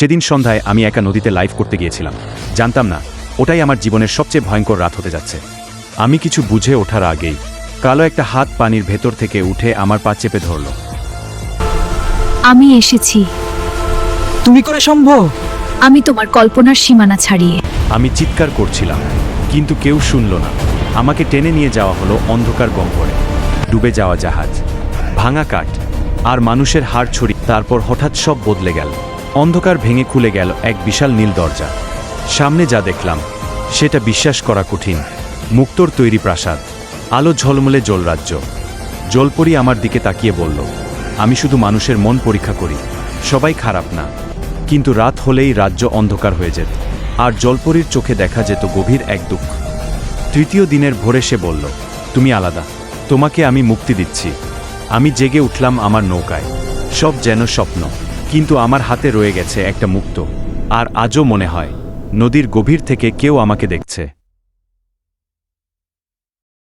সেদিন সন্ধ্যায় আমি একা নদীতে লাইভ করতে গিয়েছিলাম। জানতাম না ওটাই আমার জীবনের সবচেয়ে ভয়ঙ্কর রাত হতে যাচ্ছে। আমি কিছু বুঝে ওঠার আগেই কালো একটা হাত পানির ভেতর থেকে উঠে আমার পা চেপে ধরল। আমি এসেছি। তুমি করে সম্ভব? আমি তোমার কল্পনার সীমানা ছাড়িয়ে। আমি চিৎকার করছিলাম, কিন্তু কেউ শুনল না। আমাকে টেনে নিয়ে যাওয়া হলো অন্ধকার গহ্বরে। ডুবে যাওয়া জাহাজ, ভাঙা কাঠ আর মানুষের হাড় ছড়ি। তারপর হঠাৎ সব বদলে গেল। অন্ধকার ভেঙে খুলে গেল এক বিশাল নীল দরজা। সামনে যা দেখলাম সেটা বিশ্বাস করা কঠিন। মুক্তোর তৈরি প্রাসাদ, আলো ঝলমলে জলরাজ্য। জলপরি আমার দিকে তাকিয়ে বলল, আমি শুধু মানুষের মন পরীক্ষা করি, সবাই খারাপ না। কিন্তু রাত হলেই রাজ্য অন্ধকার হয়ে যেত, আর জলপরীর চোখে দেখা যেত গভীর এক দুঃখ। তৃতীয় দিনের ভোরে সে বলল, তুমি আলাদা, তোমাকে আমি মুক্তি দিচ্ছি। আমি জেগে উঠলাম আমার নৌকায়। সব যেন স্বপ্ন, কিন্তু আমার হাতে রয়ে গেছে একটা মুক্তো। আর আজও মনে হয় নদীর গভীর থেকে কেউ আমাকে দেখছে।